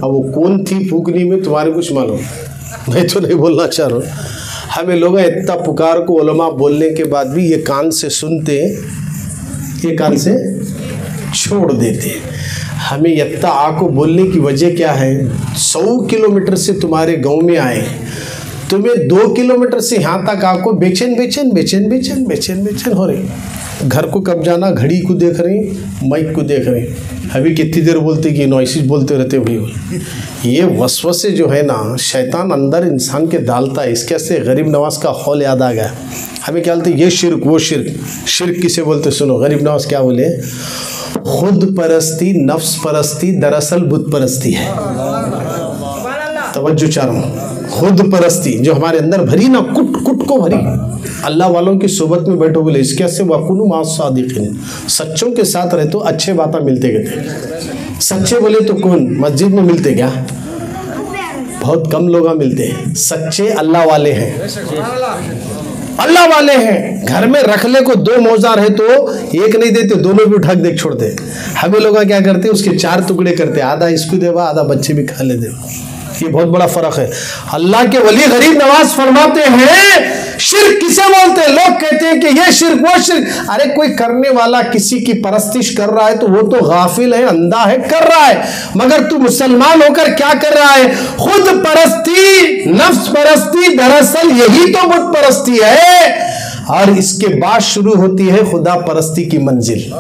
अब वो कौन थी फूकनी में तुम्हारे कुछ मालूम, मैं तो नहीं बोलना चाह रहा हूँ। हमें लोग इतना पुकार को उलमा बोलने के बाद भी ये कान से सुनते, ये कान से छोड़ देते। हमें इतना आको बोलने की वजह क्या है? 100 किलोमीटर से तुम्हारे गांव में आए, तुम्हें 2 किलोमीटर से यहाँ तक आको बेचैन बेचैन बेचैन बेचैन बेचैन बेचैन हो रही। घर को कब जाना, घड़ी को देख रही, माइक को देख रही, अभी कितनी देर बोलते कि नॉइसिस बोलते रहते भाई। ये वसवसे जो है ना, शैतान अंदर इंसान के डालता है। इसके से गरीब नवाज का कौल याद आ गया। हमें क्या बोलते, ये शिर्क वो शिर्क। शिर्क किसे बोलते सुनो, गरीब नवाज क्या बोले, खुद परस्ती नफ्स परस्ती दरअसल बुत परस्ती है। तवज्जो चाह रहा हूँ, खुद परस्ती जो हमारे अंदर भरी ना, कुट कुट को भरी। अल्लाह वालों की सोबत में बैठो बोले इसके से वकुनु मा सादिकीन, सच्चों के साथ रहे तो अच्छे बातें मिलते गए। सच्चे बोले तो कौन मस्जिद में मिलते क्या? बहुत कम लोग मिलते हैं। सच्चे अल्लाह वाले हैं, अल्लाह वाले हैं। घर में रखले को 2 मौजार है तो एक नहीं देते, दोनों भी उठा के देख छोड़ते। हमें लोग क्या करते, उसके 4 टुकड़े करते, आधा इसको देवा आधा बच्चे भी खा ले देवा। ये बहुत बड़ा फर्क है। अल्लाह के वली गरीब नवाज फरमाते हैं शिर्क किसे बोलते हैं? लोग कहते हैं कि ये शिर्क वो शिर्क। अरे कोई करने वाला किसी की परस्तिश कर रहा है तो वो तो गाफिल है, अंधा है, कर रहा है। मगर तू मुसलमान होकर क्या कर रहा है? खुद परस्ती नफ्स परस्ती दरअसल यही तो बुत परस्ती है। और इसके बाद शुरू होती है खुदा परस्ती की मंजिल।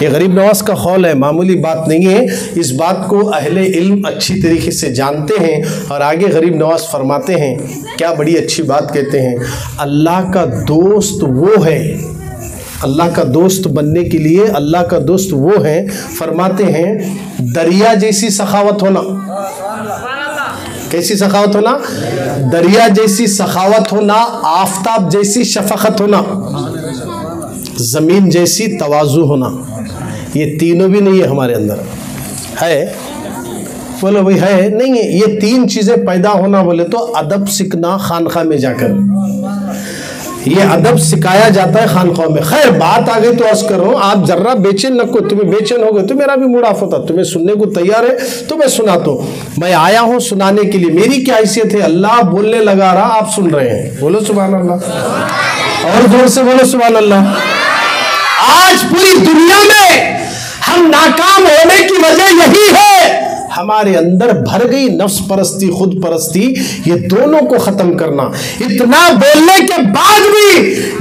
ये गरीब नवाज का कौल है, मामूली बात नहीं है। इस बात को अहले इल्म अच्छी तरीके से जानते हैं। और आगे गरीब नवाज फरमाते हैं, क्या बड़ी अच्छी बात कहते हैं, अल्लाह का दोस्त वो है, अल्लाह का दोस्त बनने के लिए अल्लाह का दोस्त वो है, फरमाते हैं दरिया जैसी सखावत होना। कैसी सखावत होना? दरिया जैसी सखावत होना, आफताब जैसी शफकत होना, जमीन जैसी तवाजु होना। ये तीनों भी नहीं है हमारे अंदर। है? बोलो भाई है? नहीं है। ये 3 चीजें पैदा होना बोले तो अदब सीखना खानखा में जाकर, ये अदब सिखाया जाता है खानखा में। खैर बात आ गई तो अर्ज कर रहा हूँ, आप जर्रा बेचैन न को, तुम्हें बेचैन हो गए तो मेरा भी मूड ऑफ होता। तुम्हें सुनने को तैयार है तो मैं सुना, तो मैं आया हूँ सुनाने के लिए। मेरी क्या हैसियत है? अल्लाह बोलने लगा रहा, आप सुन रहे हैं। बोलो सुभान अल्लाह, और जोर से बोलो सुभान अल्लाह। आज पूरी दुनिया में हम नाकाम होने की वजह यही है, हमारे अंदर भर गई नफ्स परस्ती खुद परस्ती। ये दोनों को खत्म करना। इतना बोलने के बाद भी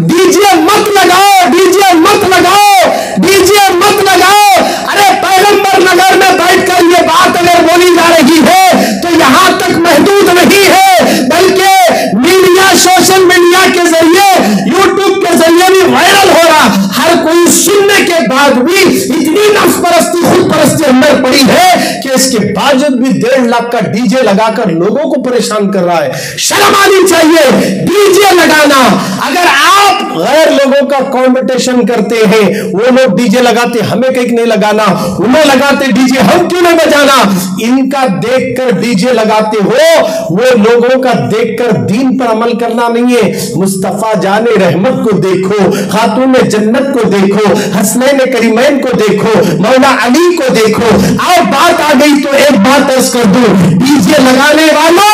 डीजे मत लगाओ, डीजे मत लगाओ, डीजे मत लगाओ। अरे पैगंबर नगर में बैठकर ये बात अगर बोली जा रही है तो यहां तक महदूद नहीं है, बल्कि मीडिया, सोशल मीडिया के जरिए, यूट्यूब के जरिए भी वायरल हो रहा। हर कोई सुनने के बाद भी इतनी नफ्स परस्ती खुद परस्ती अंदर पड़ी है कि इसके बावजूद भी 1.5 लाख का डीजे लगाकर लोगों को परेशान कर रहा है। शर्म आनी चाहिए डीजे लगाना। अगर आप गैर लोगों का कंपटीशन करते हैं, वो लोग डीजे लगाते, हमें कहीं नहीं लगाना, उन्हें लगाते डीजे, हम क्यों नहीं बजाना? इनका देखकर डीजे लगाते हो, वो लोगों का देखकर दीन पर अमल करना नहीं है। मुस्तफा जाने रहमत को देखो, खातून जन्नत को देखो, हसनैन करीमैन को देखो, मौला अली को देखो। और बात आ गई तो एक बात अर्ज कर दूं, डीजे लगाने वालों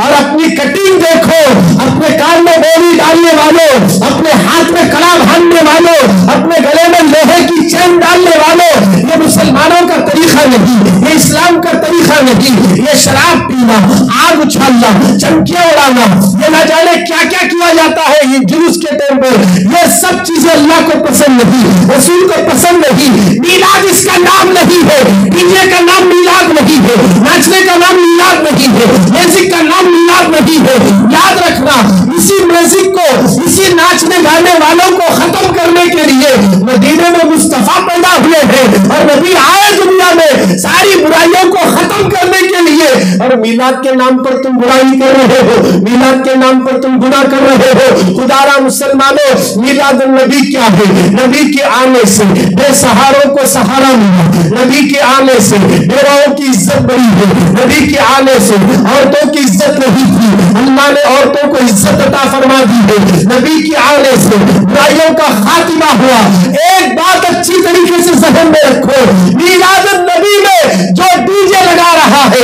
और अपनी कटिंग देखो, अपने कान में बोली डालने वालों, अपने हाथ में कड़ा बांधने वालों, अपने गले में लोहे की चैन डालने वालों, ये मुसलमानों का तरीका नहीं, ये इस्लाम का तरीका नहीं। ये शराब पीना, आग उछालना, चमकियां उड़ाना, ये न जाने क्या क्या किया जाता है ये जुलूस के टाइम पर, ये सब चीजें अल्लाह को पसंद नहीं, रसूल को पसंद नहीं। मीलाद इसका नाम नहीं है, डीजे का नाम मीलाद नहीं है, नाचने का नाम मीलाद नहीं है, म्यूजिक का नाम मीलाद नहीं है। याद रखना, इसी म्यूजिक को, इसी नाचने गाने वालों को खत्म करने के लिए मदीने में मुस्तफा पैदा हुए हैं और नबी आए दुनिया में सारी बुराइयों को खत्म करने के लिए। और मीलाद के नाम पर तुम बुराई कर रहे हो, मीलाद के नाम पर तुम गुनाह कर रहे हो। खुदारा मुसलमानों, मीलाद नबी क्या है? नबी के आने से बेसहारों को सहारा मिला, नबी के आने से बेवाओं की इज्जत बढ़ी है, नबी के आने से औरतों की इज्जत नहीं थी, अल्लाह ने औरतों को इज्जत अता फरमा दी है। नबी के आने से बुराइयों का खात्मा हुआ। एक बात अच्छी तरीके से ज़हन में रखो, मीलाद नबी में जो डीजे लगा रहा है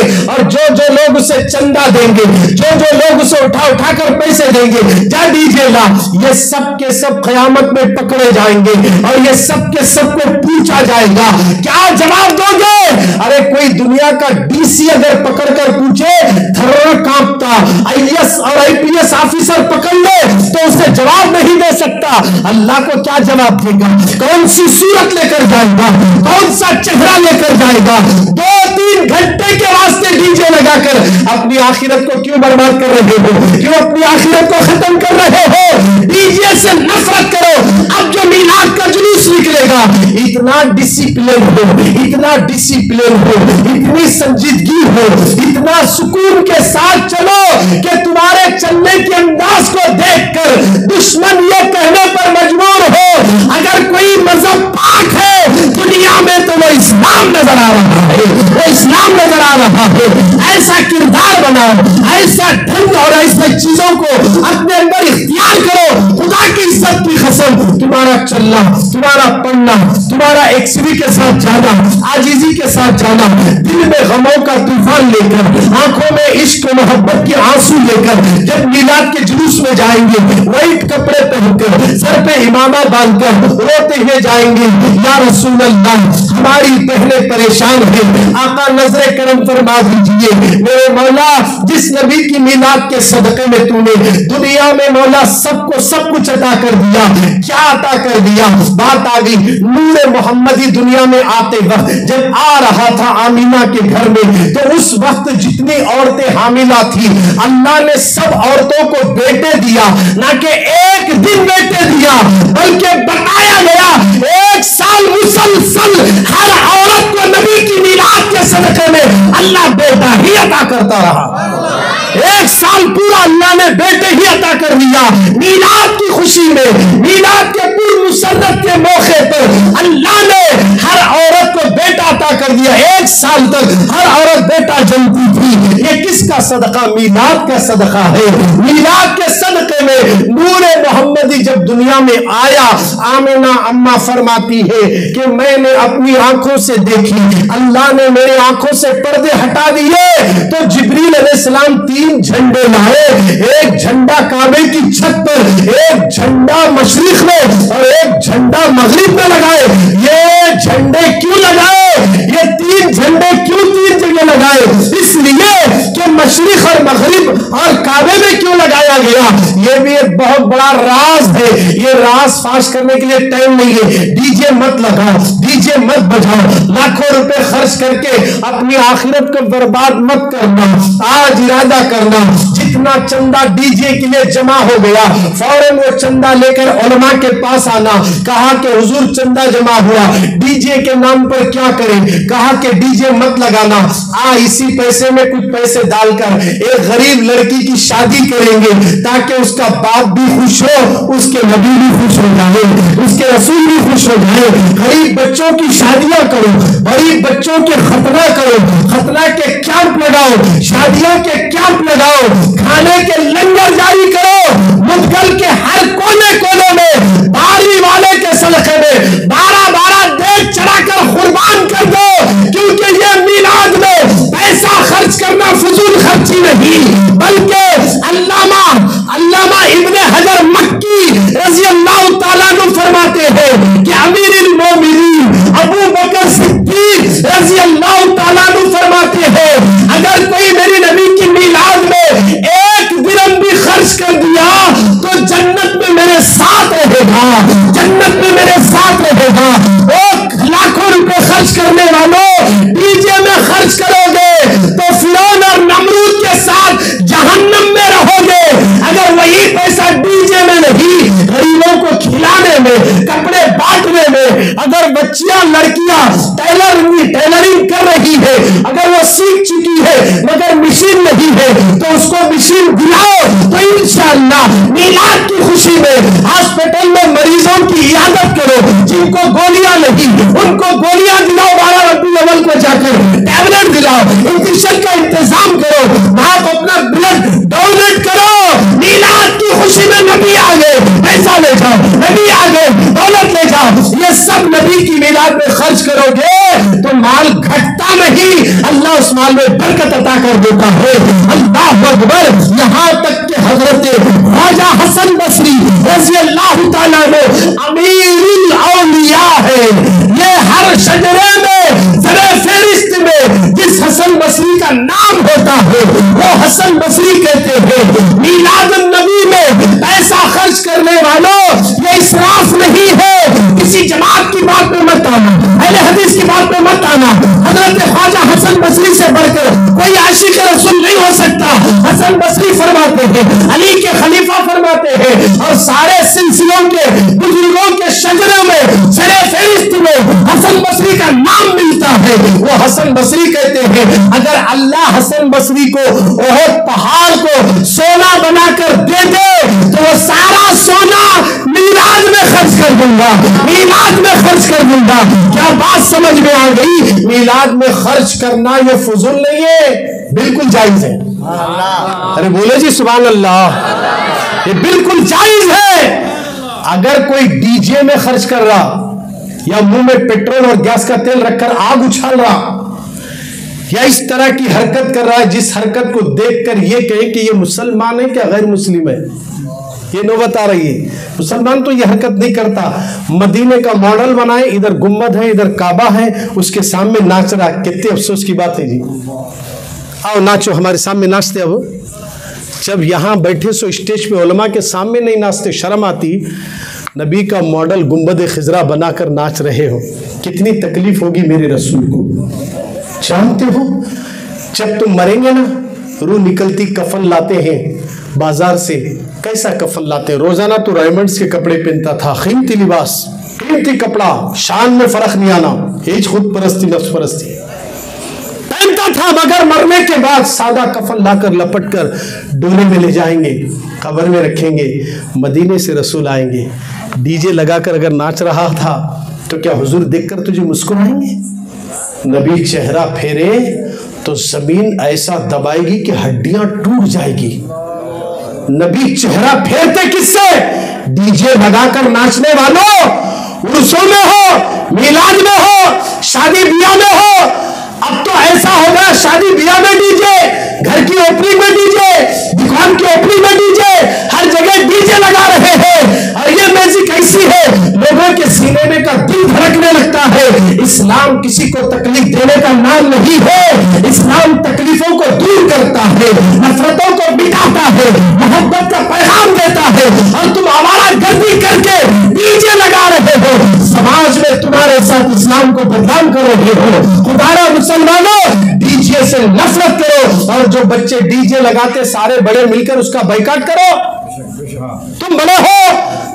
चंदा देंगे, जो जो लोग उसे उठा उठा कर पैसे देंगे, जा डीजे ला, ये सब के सब क़यामत में पकड़े जाएंगे और ये सब के सब को पूछा जाएगा। क्या जवाब दोगे? अरे कोई दुनिया का डीसी अगर पकड़ कर पूछे, थर्रा कांपता, आईएएस और आईपीएस ऑफिसर पकड़ ले तो उसे जवाब नहीं दे सकता। अल्लाह को क्या जवाब देगा? कौन सी सूरत लेकर जाएगा, कौन सा चेहरा लेकर जाएगा? 2-3 घंटे के वास्ते डीजे लगाकर अपनी आखिरत को क्यों बर्बाद कर रहे हो? क्यों अपनी आखिरत को खत्म कर रहे हो? डीजे से नफरत करो। अब जो मीलाद का जुलूस निकलेगा, इतना डिसिप्लिन हो, इतना डिसिप्लिन हो, इतनी संजीदगी हो, इतना सुकून के साथ चलो कि तुम्हारे चलने के अंदाज को देखकर दुश्मन ये कहने पर मजबूर हो, अगर कोई मजहब पाक है दुनिया में तो वो इस्लाम नजर आ रहा है, वो इस्लाम नजर आ रहा है। ऐसा किरदार बनाओ, ऐसा ढंग और ऐसे चीजों को अपने अंदर इख्तियार करो। खुदा की इज्जत की कसम, तुम्हारा चलना, तुम्हारा पढ़ना, तुम्हारा एक्सवी के साथ जाना, आजीजी के साथ जाना, दिल में गमों का तूफान लेकर, आंखों में इश्क मोहब्बत के आंसू लेकर जब मीलाद के जुलूस में जाएंगे, व्हाइट कपड़े पहनकर, सर पे इमामा बांधकर रोते हुए जाएंगे, या रसूल अल्लाह हमारी बहनें परेशान है, आका नजरे करम फरमा दीजिए। मेरे मौला, जिस नबी की मीलाद के सदके में तूने दुनिया में मौला सबको सब कुछ अता कर दिया, क्या अता कर दिया? बात आ गई नूरे मोहम्मदी दुनिया में आते वक्त जब आ रहा था आमीना के घर में, तो उस वक्त जितनी औरतें हामिला थी, अल्लाह ने सब औरतों को बेटे दिया, ना कि एक दिन बेटे दिया, बल्कि बताया गया 1 साल मुसलसल हर औरत को नबी की मीलाद के सदके में अल्लाह बेटा ही अता करता रहा। 1 साल पूरा अल्लाह ने बेटे ही अता कर दिया। मीलाद की खुशी में, मीलाद के पूर्व मुसर्रत के मौके पर अल्लाह ने हर औरत को बेटा अता कर दिया। 1 साल तक हर औरत बेटा जनती थी। ये किसका सदका? मीलाद का सदका है। मीलाद के सदके में नूरे मोहम्मदी जब दुनिया में आया, आमिना अम्मा फरमाती है कि मैंने अपनी आंखों से देखी, अल्लाह ने मेरे आंखों से पर्दे हटा दिए तो जिब्रील अलैहिस्सलाम 3 झंडे लाए, एक झंडा काबे की छत पर, एक झंडा मशरिक में और एक झंडा मगरिब में लगाए। ये झंडे क्यों लगाए? ये 3 झंडे क्यों 3 जगह लगाए? इसलिए कि मशरिक और मगरिब और काबे में क्यों लगाया गया? ये भी एक बहुत बड़ा राज है। ये राज फाश करने के लिए टाइम नहीं है। डीजे मत लगाओ, डीजे मत बजाओ, लाखों रुपए खर्च करके अपनी आखिरत को बर्बाद मत करना। आज इरादा करना, जितना चंदा डीजे के लिए जमा हो गया, फौरन वो चंदा लेकर उलमा के पास आना। कहा कि हुजूर चंदा जमा हुआ, डीजे के नाम पर क्या करें? कहा कि डीजे मत लगाना, इसी पैसे में कुछ पैसे डालकर एक गरीब लड़की की शादी करेंगे ताकि उसका बाप भी खुश हो, उसके नबी भी खुश हो जाए, उसके रसूल भी खुश हो जाए। गरीब बच्चों की शादियां करो, गरीब बच्चों के खतना करो, खतना के कैंप लगाओ, शादियों के कैंप लगाओ, खाने के लंगर जारी करो। मुद्गल के हर कोने कोने में बारी वाले के सदके में 12-12 देग चढ़ाकर कुर्बान कर दो, क्योंकि ये मीलाद में पैसा खर्च करना फजूल खर्ची नहीं, बल्कि अल्लामा इब्ने हजर मक्की रज़ी अल्लाह तआला अन्हु फरमाते हैं कि अमीरुल मोमिनीन अबू बकर सिद्दीक रज़ी अल्लाह तआला अन्हु फरमाते हैं, अगर कोई मेरी नबी की मीलाद में 1 दिरहम भी खर्च कर दिया तो जन्नत में मेरे साथ रहेगा, जन्नत में मेरे साथ रहेगा। लाखों रुपए खर्च करने वालों, डीजे में खर्च करोगे तो फिरौन और नमरूद के साथ जहन्नम में रहोगे। अगर वही पैसा डीजे में नहीं, गरीबों को खिलाने में, कपड़े बांटने में, अगर बच्चियां लड़कियां टेलरिंग कर रही है, अगर वो सीख चुकी है मगर मशीन नहीं है, तो उसको मशीन दिलाओ। तो इंशाअल्लाह मीलाद की खुशी में हॉस्पिटल में मरीजों की इयादत करो, जिनको गोलियां नहीं उनको गोलियां दिलाओ, 12 रबी अव्वल को जाकर टैबलेट दिलाओ, इंजेक्शन का इंतजाम करो, आप अपना ब्लड डोनेट करो। मीलाद की खुशी में नबी आ गए, पैसा ले जाओ, नबी आ गए, दौलत ले जाओ, ये सब नबी की मीलाद में खर्च करोगे तो माल घटता नहीं, अल्लाह उस माल में बरकत अता कर देता है। अल्लाह अकबर। यहाँ तक के हजरत ख्वाजा हसन बसरी रज़ी अल्लाह ताला अन्हु अमीरुल औलिया है। ये हर शजरे में ज़रे फेरिस्त में जिस हसन बसरी का नाम होता है वो हसन बसरी कहते हैं। मीलाद नबी में पैसा खर्च करने वालों, ये इसराफ नहीं है। किसी जमात की बात में मत आना, अहले हदीस की बात में मत आना। हजरत ख्वाजा हसन बसरी से बढ़कर कोई आशिक रसूल नहीं हो सकता। हसन बसरी फरमाते हैं, अली के खलीफा फरमाते हैं, और सारे सिलसिलों के बुजुर्गों के शजरे में सरे फहरिस्त में हसन बसरी का नाम मिलता है। वो हसन बसरी कहते हैं, अगर अल्लाह हसन बसरी को ओहद पहाड़ को सोना बनाकर दे दे तो वो सारा सोना मीलाद में खर्च कर दूंगा, मीलाद में खर्च कर दूंगा। क्या बात समझ में आ गई? मीलाद में खर्च करना ये फजूल नहीं है, बिल्कुल जायज है। अरे बोले जी सुभान अल्लाह, ये बिल्कुल जायज है। अगर कोई डीजे में खर्च कर रहा या मुंह में पेट्रोल और गैस का तेल रखकर आग उछाल रहा या इस तरह की हरकत कर रहा है जिस हरकत को देखकर ये कहे कि ये मुसलमान है क्या गैर मुस्लिम है, ये नौबत आ रही है। मुसलमान तो ये हरकत नहीं करता। मदीने का मॉडल बनाए, इधर गुम्बद है इधर काबा है, उसके सामने नाच रहा। कितने अफसोस की बात है जी। आओ नाचो, हमारे सामने नाचते। अब जब यहाँ बैठे सो स्टेज पे उलमा के सामने नहीं नाचते, शर्म आती। नबी का मॉडल गुम्बद खिजरा बनाकर नाच रहे हो, कितनी तकलीफ होगी मेरे रसूल को। जानते हो जब तुम मरेंगे ना, रूह निकलती कफन लाते हैं बाजार से। कैसा कफन लाते हैं? रोजाना तो डायमंड्स के कपड़े पहनता था, कीमती लिबास, कीमती कपड़ा, शान में फर्क नहीं आना, एज खुद परस्ती नफ्स परस्ती पहनता था। मगर मरने के बाद सादा कफन लाकर लपट कर डोले में ले जाएंगे, कब्र में रखेंगे। मदीने से रसूल आएंगे, डीजे लगाकर अगर नाच रहा था तो क्या हुजूर देखकर तुझे मुस्कुराएंगे? नबी चेहरा फेरे तो जमीन ऐसा दबाएगी कि हड्डियां टूट जाएगी। नबी चेहरा फेरते किससे? डीजे लगाकर नाचने वालों, उर्सों में हो, मिलाद में हो, शादी ब्याह में हो। अब तो ऐसा हो गया, शादी ब्याह में डीजे, घर की ओपनिंग में डीजे, दुकान की ओपनिंग में डीजे, हर जगह डीजे लगा रहे हैं। और ये म्यूजिक ऐसी है, लोगों के सीने में का दिल धड़कने लगता है। इस्लाम किसी को तकलीफ देने का नाम नहीं है। इस्लाम तकलीफों को दूर करता है, नफरतों को मिटाता है, मोहब्बत का पैगाम देता है। और तुम आवारा गर्दी करके डीजे लगा रहे हो, समाज में तुम्हारे साथ इस्लाम को बदनाम कर रहे हो। खुदारा मुसलमानों, डीजे से नफरत करो। और जो बच्चे डीजे लगाते सारे बड़े मिलकर उसका बाइकाट करो। तुम बड़े हो,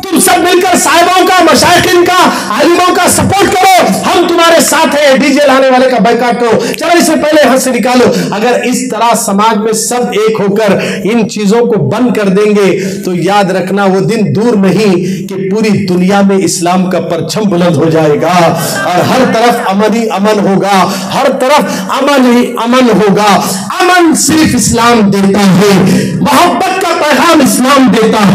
तुम सब मिलकर साहिबों का, मशाइखिन का, आलिमों का सपोर्ट करो। हम तुम्हारे साथ हैं, डीजे लाने वाले का बाइकाट करो। चलो इसे पहले हाथ से निकालो। अगर इस तरह समाज में सब एक होकर इन चीजों को बंद कर देंगे तो याद रखना वो दिन दूर नहीं कि पूरी दुनिया में इस्लाम का परचम बुलंद हो जाएगा और हर तरफ अमन ही अमन होगा, हर तरफ अमन ही अमन होगा। अमन सिर्फ इस्लाम देता है, मोहब्बत का पैगाम इस्लाम देता है।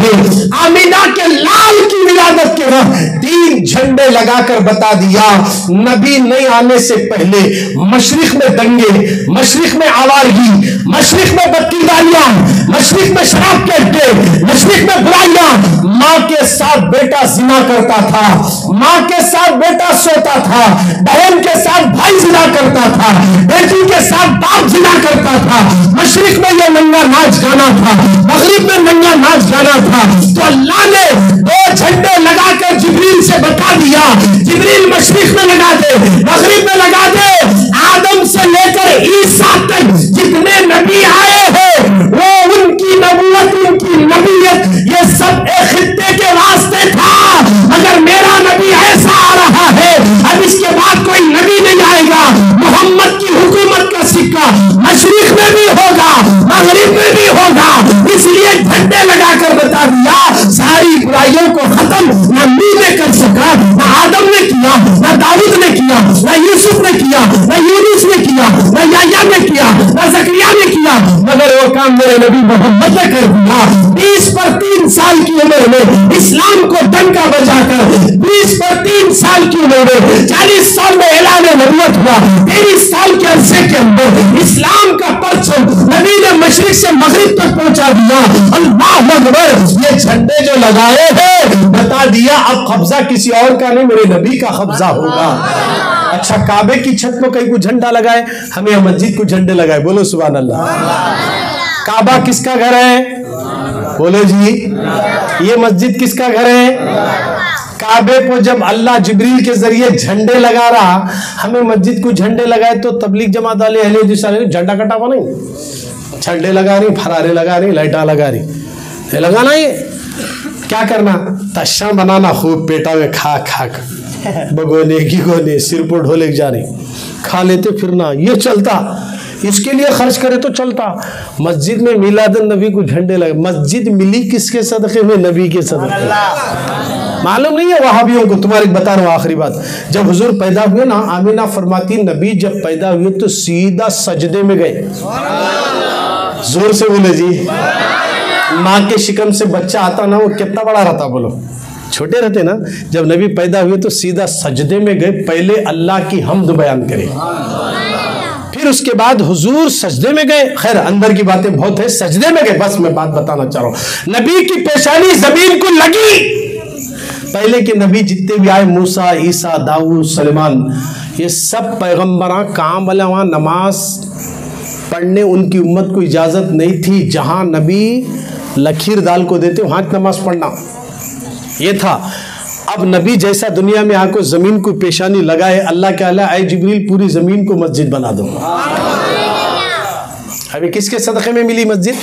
आमीना के लाल की विलादत के वक्त 3 झंडे लगाकर बता दिया, नबी नहीं आने से पहले मशरिक में दंगे, मशरिक में आवारगी, मशरिक में बत्तीदारियां, मशरिक में शराब के अड्डे, मशरिक में बुराइयां। माँ के साथ बेटा जिना करता था, माँ के साथ बेटा सोता था, बहन के साथ भाई जिना करता था, बेटी के साथ बाप जिना करता था। मशरिक में यह नंगा नाच गाना था, मगरिब में नंगा नाच गाना था। तो अल्लाह ने 2 झंडे लगाकर जिब्रील से बता दिया, जिब्रील मशरिक में लगा दे, मगरिब में लगा दे। आदम से लेकर ईसा तक जितने नबी आए हैं वो उनकी नबूवत, उनकी नबीयत ये सब एक खित्ते के वास्ते था। अगर मेरा नबी ऐसा आ रहा है, अब इसके बाद कोई नबी नहीं आएगा। मोहम्मद की हुकूमत का सिक्का मशरिक में भी होगा, मगरिब में भी होगा। इसलिए झंडे लगाकर बता दिया, सारी बुराइयों को खत्म ना नूह ने कर सका, ना आदम ने किया, ना दाऊद ने किया, ना यूसुफ ने किया, ना यूनुस ने किया, ना याह्या ने किया, ना ज़करिया ने किया, मगर वो काम मेरे नबी मोहम्मद ने कर दिया। 20 पर 3 साल की उम्र में इस्लाम को डंका बजाकर 20 पर 3 साल की उम्र में 40 साल में ऐलान नबूवत हुआ। 23 साल के अरसे के अंदर इस्लाम का परचम नबी ने मशरिक से मगरिब तक पहुंचा दिया। अल्लाह अकबर। ये झंडे जो लगाए हैं बता दिया अब कब्जा किसी और का नहीं, मेरे नबी का कब्जा होगा। अच्छा, काबे की छत में कहीं को झंडा लगाए, हमें मस्जिद को झंडे लगाए। बोलो सुभान अल्लाह। काबा किसका घर है? बोलो जी। ये मस्जिद किसका घर है? काबे को जब अल्लाह जिब्रील के जरिए झंडे लगा रहा, हमें मस्जिद को झंडे लगाए तो तबलीग जमात वाले अहले हदीस वाले झंडा कटा हुआ नहीं, झंडे लगा रही, फरारे लगा रही, लाइटा लगा रही, ये लगाना ये क्या करना? तशा बनाना खूब पेटा में खा खा बगोने की गोने सिर पर ढोले जा रही, खा लेते फिरना, ये चलता। इसके लिए खर्च करे तो चलता। मस्जिद में मिलादुन नबी को झंडे लगे। मस्जिद मिली किसके सदक़े में? नबी के सदक़े। मालूम नहीं है वहाबियों को? तुम्हारे बता रहा हूँ आखिरी बात। जब हुजूर पैदा हुए ना, आमिना फरमाती नबी जब पैदा हुए तो सीधा सजदे में गए। जोर से बोले जी। माँ के शिकम से बच्चा आता ना, वो कितना बड़ा रहता? बोलो छोटे रहते ना। जब नबी पैदा हुए तो सीधा सजदे में गए, पहले अल्लाह की हम्द बयान करे, फिर उसके बाद हुजूर सजदे में गए। खैर अंदर की बातें बहुत है, सजदे में गए। बस मैं बात बताना चाह रहा हूं, नबी की पेशानी जमीन को लगी। पहले के नबी जितने भी आए, मूसा, ईसा, दाऊद, सलेमान, ये सब पैगंबरा काम वाले, वहां नमाज पढ़ने उनकी उम्मत को इजाजत नहीं थी। जहां नबी लकीर दाल को देते वहां नमाज पढ़ना ये था। अब नबी जैसा दुनिया में आकर जमीन को पेशानी लगाए, अल्लाह के अल्लाह आए जिब्रील पूरी जमीन को मस्जिद बना दो। अभी किसके सदक़े में मिली मस्जिद?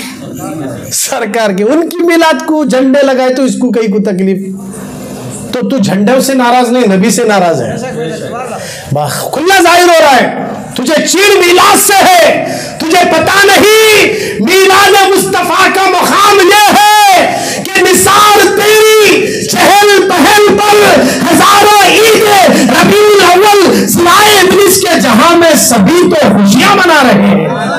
सरकार के। उनकी मिलाद को झंडे लगाए तो इसको कहीं को तकलीफ? तो तू झंडों से नाराज नहीं, नबी से नाराज है। खुला जाहिर हो रहा है तुझे चीड़ मिलाद से है। तुझे पता नहीं मिलाद मुस्तफा का मुकाम यह है कि निसार तेरी चहल पहल पर हजारों ईद रबीउल अव्वल सिवाय इब्लिस के जहां में सभी तो खुशियां मना रहे हैं।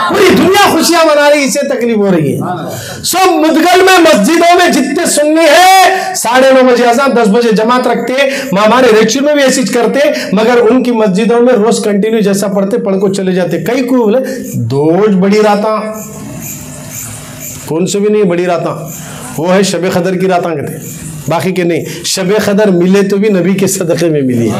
पूरी दुनिया खुशियां मना रही, इसे तकलीफ हो रही है। सब मुदगल में मस्जिदों में जितने सुन्नी है 9:30 बजे अज़ान, 10 बजे जमात रखते। हमारे रेचुर में भी ऐसी करते, मगर उनकी मस्जिदों में रोज कंटिन्यू जैसा पढ़ते पढ़ को चले जाते। कई को बोले दो बड़ी राता, कौन से भी नहीं बड़ी राता, वो है शबे कदर की राता कहते, बाकी के नहीं। शबे कदर मिले तो भी नबी के सदक़े में मिली है,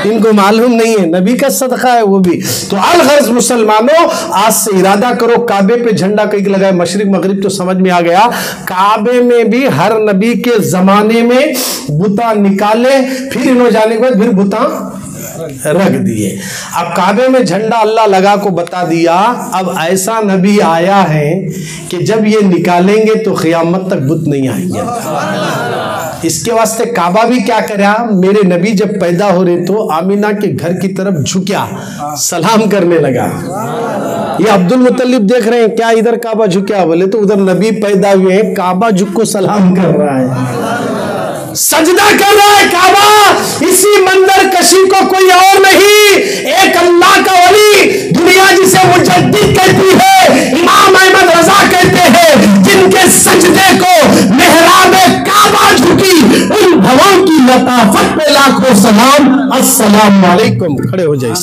इनको मालूम नहीं है नबी का सदका है वो भी। तो अलगर्ज मुसलमानों, आज से इरादा करो काबे पे झंडा कहीं लगाए, मशरिक मगरिब तो समझ में आ गया। काबे में भी हर नबी के जमाने में बुता निकाले, फिर इन्हों जाने के बाद फिर बुता रख दिए। अब काबे में झंडा अल्लाह लगा को बता दिया। अब ऐसा नबी आया है कि जब ये निकालेंगे तो क़यामत तक बुत नहीं आएंगे। इसके वास्ते काबा भी क्या करा, मेरे नबी जब पैदा हो रहे तो आमिना के घर की तरफ झुकिया, सलाम करने लगा। ये अब्दुल मुत्तलिब देख रहे हैं क्या इधर काबा झुकिया, बोले तो उधर नबी पैदा हुए हैं, काबा झुक को सलाम कर रहा है, सजदा कर रहा है काबा। इसी मंदिर कशी को कोई और नहीं, एक अल्लाह का वली, दुनिया जिसे मुजद्दिद कहती है, इमाम अहमद रजा कहते हैं, जिनके सजदे को मेहराब काबा झुकी, उन भवों की लताफत पे लाखों सलाम। अस्सलाम वालेकुम। खड़े हो जाइए।